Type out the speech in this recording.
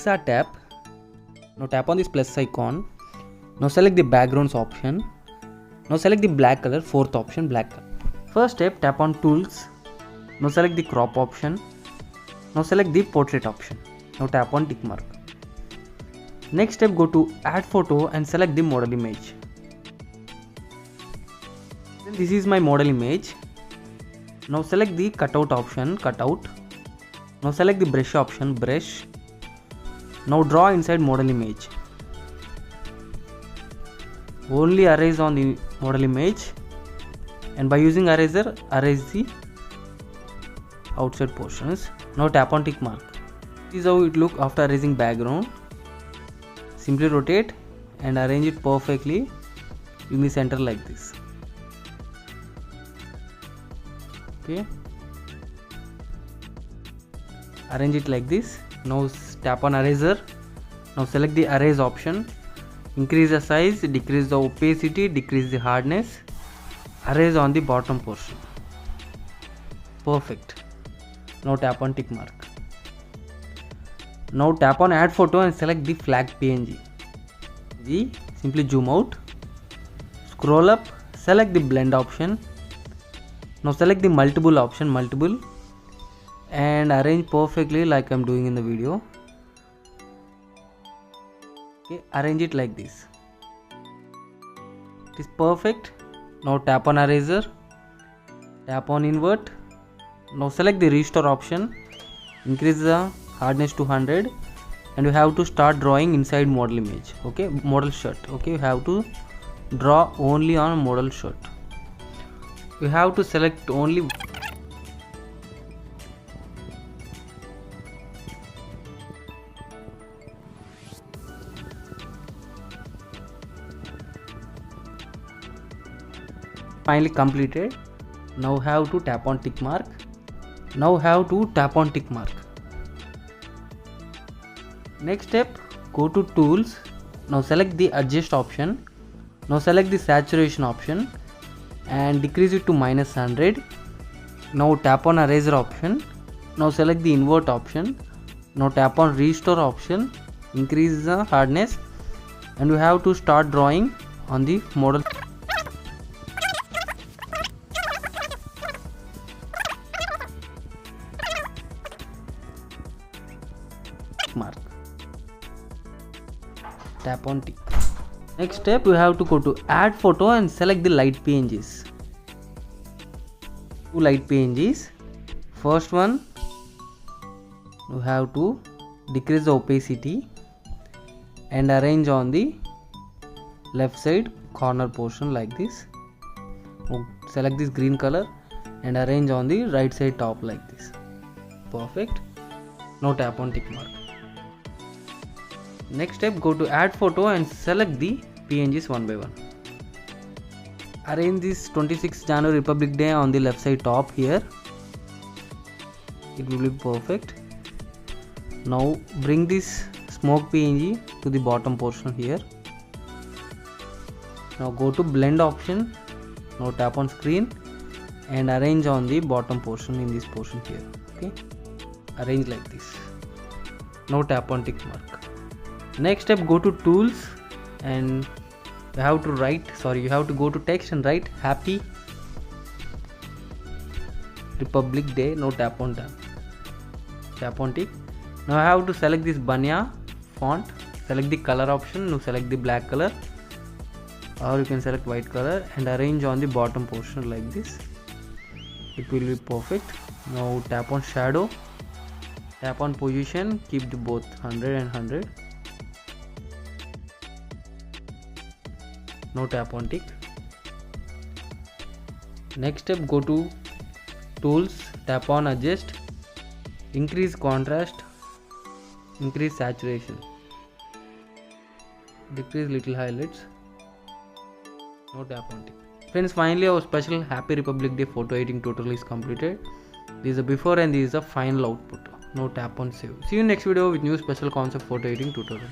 Pixar tab. Now tap on this plus icon. Now select the backgrounds option. Now select the black color, fourth option, black color. First step, tap on tools. Now select the crop option. Now select the portrait option. Now tap on tick mark. Next step, go to add photo and select the model image. Then this is my model image. Now select the cutout option, cutout. Now select the brush option, brush. Now draw inside model image. Only erase on the model image, and by using eraser, erase the outside portions. Now tap on tick mark. This is how it looks after erasing background. Simply rotate and arrange it perfectly in the center like this. Okay. Arrange it like this. Now tap on eraser. Now select the erase option. Increase the size, decrease the opacity, decrease the hardness. Erase on the bottom portion. Perfect. Now tap on tick mark. Now tap on add photo and select the flag PNG. Simply zoom out. Scroll up, select the blend option. Now select the multiple option, multiple, and arrange perfectly like I am doing in the video. Okay, arrange it like this. It is perfect. Now tap on eraser, tap on invert. Now select the restore option, increase the hardness to 100, and you have to start drawing inside model image. Okay, model shirt. Okay, you have to draw only on model shirt. You have to select only finally completed. Now have to tap on tick mark. Now have to tap on tick mark. Next step, go to tools. Now select the adjust option. Now select the saturation option and decrease it to -100. Now tap on eraser option. Now select the invert option. Now tap on restore option, increase the hardness, and you have to start drawing on the model. Mark. Tap on tick. Next step, you have to go to add photo and select the light PNGs. Two light PNGs. First one, you have to decrease the opacity and arrange on the left side corner portion like this. Now select this green color and arrange on the right side top like this. Perfect. Now tap on tick mark. Next step, go to add photo and select the PNGs one by one. Arrange this 26th January Republic Day on the left side top here. It will be perfect. Now bring this smoke PNG to the bottom portion here. Now go to blend option. Now tap on screen and arrange on the bottom portion in this portion here. Okay. Arrange like this. Now tap on tick mark. Next step, go to tools and you have to go to text and write Happy Republic Day. Now tap on tick. Now I have to select this Banya font, select the color option. Now select the black color, or you can select white color and arrange on the bottom portion like this. It will be perfect. Now tap on shadow, tap on position, keep the both 100 and 100. Now tap on tick. Next step, go to tools, tap on adjust, increase contrast, increase saturation, decrease little highlights. Now tap on tick. Friends, finally our special Happy Republic Day photo editing tutorial is completed. This is the before and this is the final output. Now tap on save. See you next video with new special concept photo editing tutorial.